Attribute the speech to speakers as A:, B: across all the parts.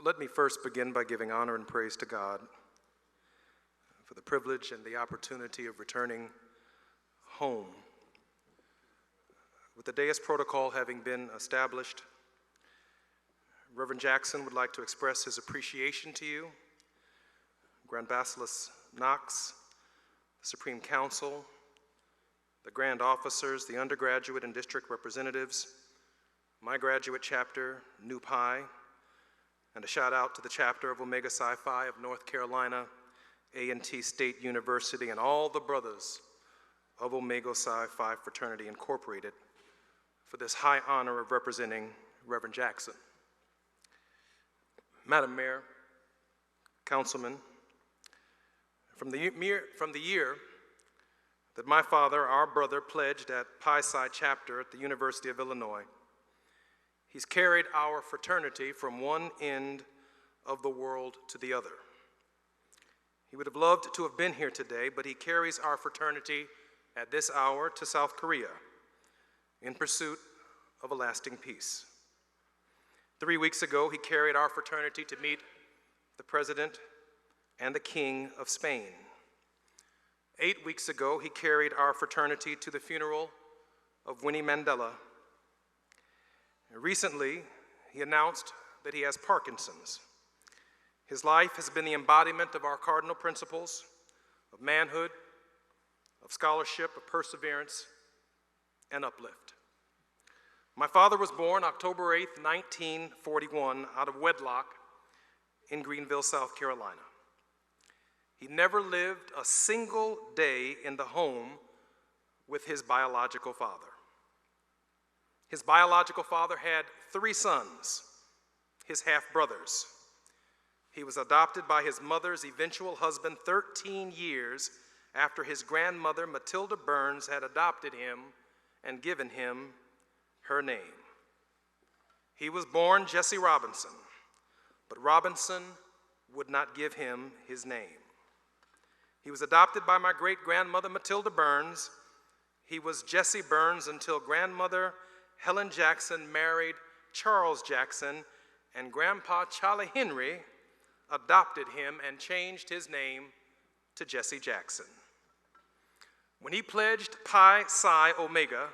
A: Let me first begin by giving honor and praise to God for the privilege and the opportunity of returning home. With the dais protocol having been established, Reverend Jackson would like to express his appreciation to you, Grand Basileus Knox, the Supreme Council, the Grand Officers, the undergraduate and district representatives, my graduate chapter, Nu Pi, and a shout out to the chapter of Omega Psi Phi of North Carolina, A&T State University, and all the brothers of Omega Psi Phi Fraternity Incorporated for this high honor of representing Reverend Jackson. Madam Mayor, Councilman, from the year that my father, our brother, pledged at Pi Psi chapter at the University of Illinois, he's carried our fraternity from one end of the world to the other. He would have loved to have been here today, but he carries our fraternity at this hour to South Korea in pursuit of a lasting peace. 3 weeks ago, he carried our fraternity to meet the President and the King of Spain. 8 weeks ago, he carried our fraternity to the funeral of Winnie Mandela. Recently, he announced that he has Parkinson's. His life has been the embodiment of our cardinal principles of manhood, of scholarship, of perseverance, and uplift. My father was born October 8th, 1941, out of wedlock in Greenville, South Carolina. He never lived a single day in the home with his biological father. His biological father had 3 sons, his half-brothers. He was adopted by his mother's eventual husband 13 years after his grandmother, Matilda Burns, had adopted him and given him her name. He was born Jesse Robinson, but Robinson would not give him his name. He was adopted by my great-grandmother, Matilda Burns. He was Jesse Burns until grandmother Helen Jackson married Charles Jackson, and Grandpa Charlie Henry adopted him and changed his name to Jesse Jackson. When he pledged Pi Psi Omega,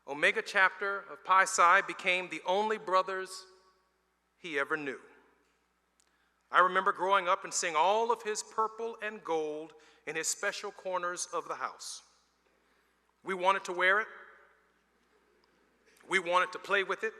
A: Omega chapter of Pi Psi became the only brothers he ever knew. I remember growing up and seeing all of his purple and gold in his special corners of the house. We wanted to wear it. We wanted to play with it.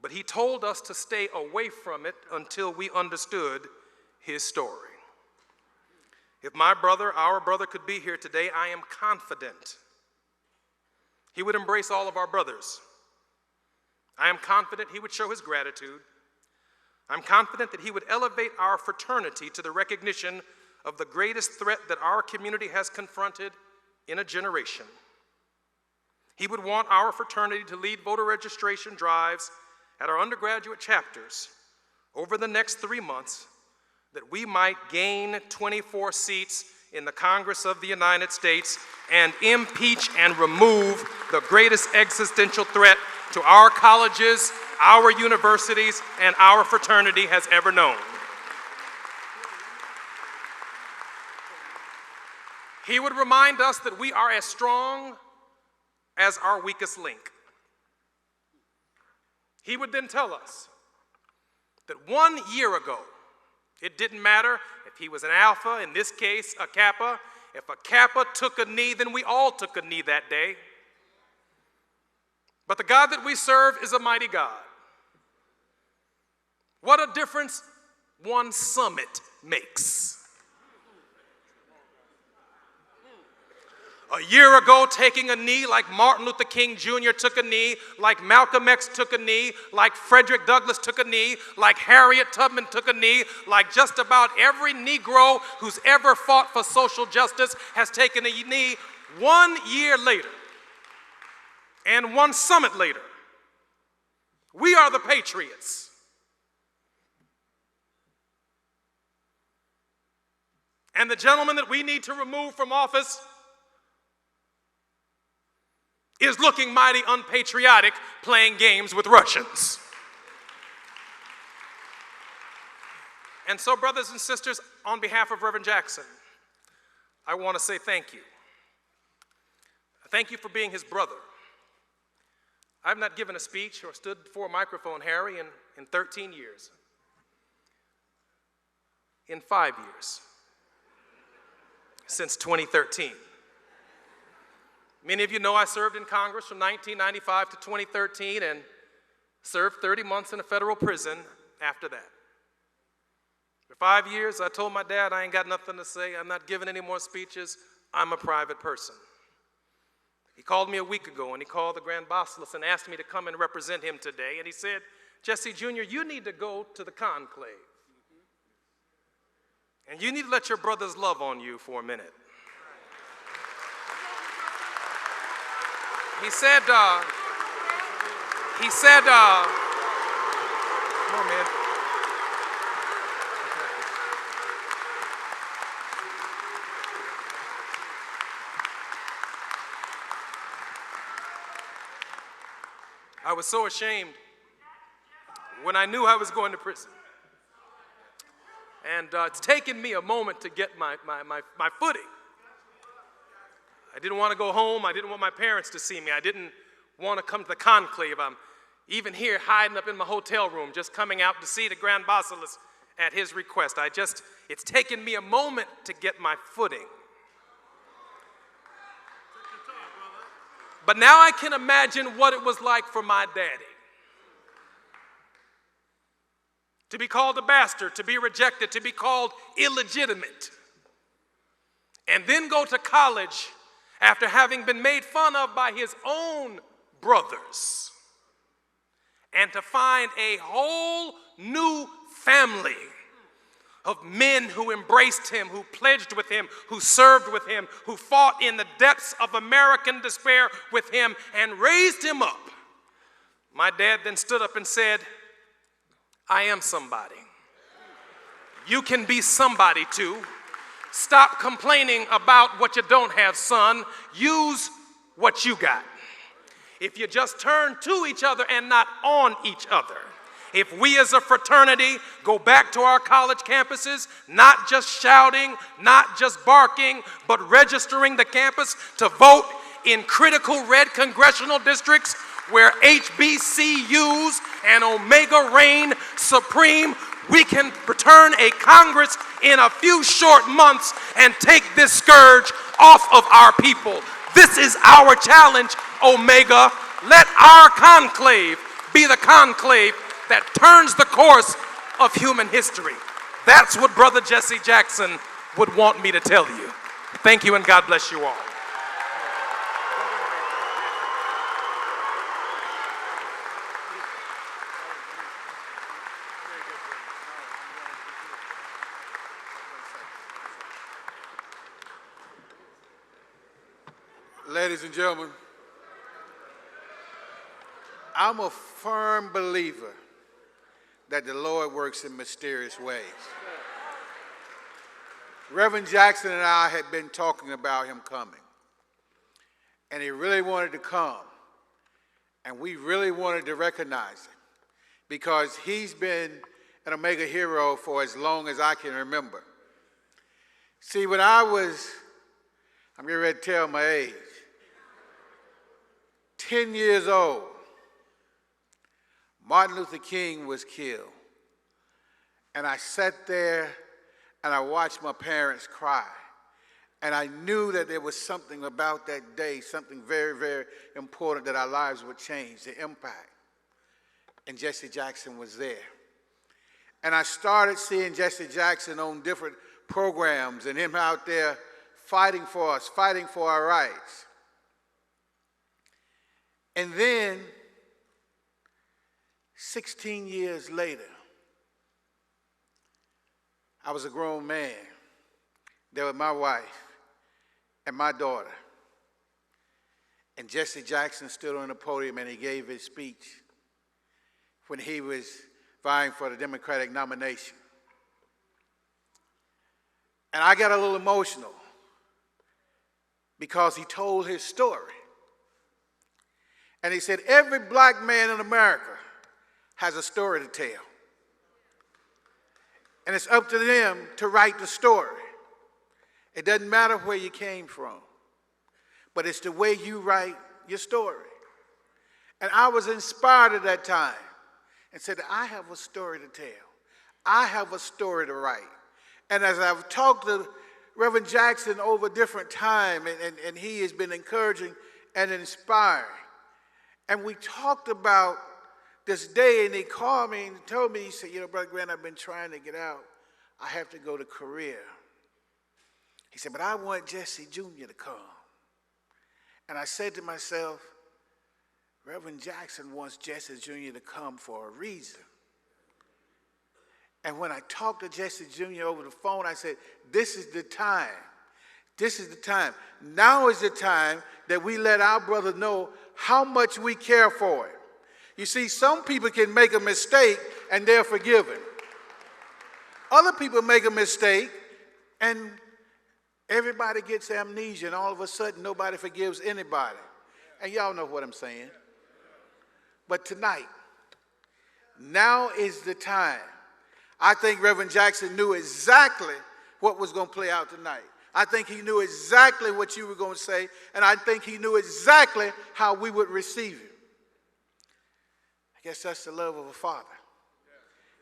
A: But he told us to stay away from it until we understood his story. If my brother, our brother, could be here today, I am confident he would embrace all of our brothers. I am confident he would show his gratitude. I'm confident that he would elevate our fraternity to the recognition of the greatest threat that our community has confronted in a generation. He would want our fraternity to lead voter registration drives at our undergraduate chapters over the next 3 months, that we might gain 24 seats in the Congress of the United States and impeach and remove the greatest existential threat to our colleges, our universities, and our fraternity has ever known. He would remind us that we are as strong as our weakest link. He would then tell us that 1 year ago, it didn't matter if he was an alpha, in this case, a kappa. If a kappa took a knee, then we all took a knee that day. But the God that we serve is a mighty God. What a difference one summit makes. A year ago, taking a knee like Martin Luther King Jr. took a knee, like Malcolm X took a knee, like Frederick Douglass took a knee, like Harriet Tubman took a knee, like just about every Negro who's ever fought for social justice has taken a knee. 1 year later, and one summit later, we are the patriots. And the gentleman that we need to remove from office is looking mighty unpatriotic playing games with Russians. And so, brothers and sisters, on behalf of Reverend Jackson, I want to say thank you. Thank you for being his brother. I've not given a speech or stood before a microphone, Harry, in 13 years. In 5 years. Since 2013. Many of you know I served in Congress from 1995 to 2013 and served 30 months in a federal prison after that. For 5 years, I told my dad I ain't got nothing to say. I'm not giving any more speeches. I'm a private person. He called me a week ago, and he called the Grand Basileus and asked me to come and represent him today. And he said, Jesse Jr., you need to go to the conclave. And you need to let your brothers love on you for a minute. He said, come on, man. I was so ashamed when I knew I was going to prison. And it's taken me a moment to get my footing. I didn't want to go home. I didn't want my parents to see me. I didn't want to come to the conclave. I'm even here hiding up in my hotel room, just coming out to see the Grand Basileus at his request. It's taken me a moment to get my footing. But now I can imagine what it was like for my daddy. To be called a bastard, to be rejected, to be called illegitimate. And then go to college after having been made fun of by his own brothers. And to find a whole new family of men who embraced him, who pledged with him, who served with him, who fought in the depths of American despair with him and raised him up. My dad then stood up and said, I am somebody. You can be somebody too. Stop complaining about what you don't have, son. Use what you got. If you just turn to each other and not on each other. If we as a fraternity go back to our college campuses, not just shouting, not just barking, but registering the campus to vote in critical red congressional districts where HBCUs and Omega reign supreme, we can return a Congress in a few short months and take this scourge off of our people. This is our challenge, Omega. Let our conclave be the conclave that turns the course of human history. That's what Brother Jesse Jackson would want me to tell you. Thank you, and God bless you all.
B: Ladies and gentlemen, I'm a firm believer that the Lord works in mysterious ways. Reverend Jackson and I had been talking about him coming, and he really wanted to come, and we really wanted to recognize him because he's been an Omega hero for as long as I can remember. See, when I'm getting ready to tell my age, 10 years old, Martin Luther King was killed. And I sat there and I watched my parents cry. And I knew that there was something about that day, something very, very important that our lives would change, the impact. And Jesse Jackson was there. And I started seeing Jesse Jackson on different programs and him out there fighting for us, fighting for our rights. And then 16 years later, I was a grown man there with my wife and my daughter. And Jesse Jackson stood on the podium and he gave his speech when he was vying for the Democratic nomination. And I got a little emotional because he told his story. And he said, every black man in America has a story to tell. And it's up to them to write the story. It doesn't matter where you came from, but it's the way you write your story. And I was inspired at that time and said, I have a story to tell. I have a story to write. And as I've talked to Reverend Jackson over different time, and he has been encouraging and inspiring. And we talked about this day, and he called me and told me, he said, Brother Grant, I've been trying to get out. I have to go to Korea. He said, but I want Jesse Jr. to come. And I said to myself, Reverend Jackson wants Jesse Jr. to come for a reason. And when I talked to Jesse Jr. over the phone, I said, this is the time. This is the time. Now is the time that we let our brother know how much we care for him. You see, some people can make a mistake and they're forgiven. Other people make a mistake and everybody gets amnesia, and all of a sudden nobody forgives anybody. And y'all know what I'm saying. But tonight, now is the time. I think Reverend Jackson knew exactly what was going to play out tonight. I think he knew exactly what you were going to say, and I think he knew exactly how we would receive it. I guess that's the love of a father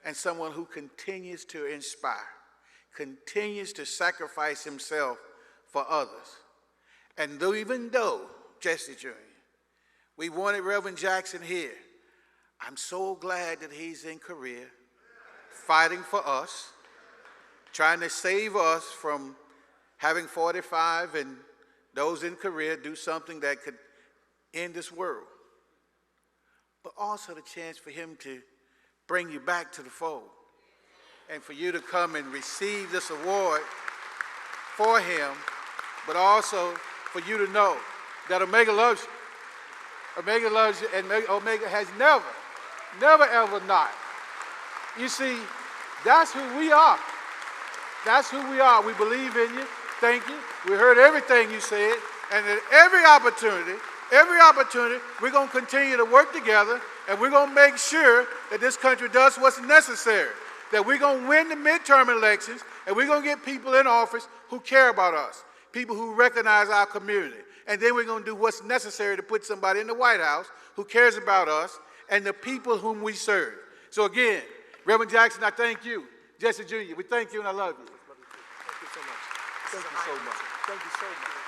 B: and someone who continues to inspire, continues to sacrifice himself for others. And even though, Jesse Jr., we wanted Reverend Jackson here, I'm so glad that he's in Korea, fighting for us, trying to save us from having 45 and those in Korea do something that could end this world. But also the chance for him to bring you back to the fold and for you to come and receive this award for him, but also for you to know that Omega loves you. Omega loves you, and Omega has never ever not. You see, that's who we are. That's who we are. We believe in you. Thank you. We heard everything you said. And at every opportunity, we're going to continue to work together, and we're going to make sure that this country does what's necessary, that we're going to win the midterm elections, and we're going to get people in office who care about us, people who recognize our community. And then we're going to do what's necessary to put somebody in the White House who cares about us and the people whom we serve. So again, Reverend Jackson, I thank you. Jesse Jr., we thank you and I love you.
A: Thank you so much.
B: Thank you so much. Thank you so much.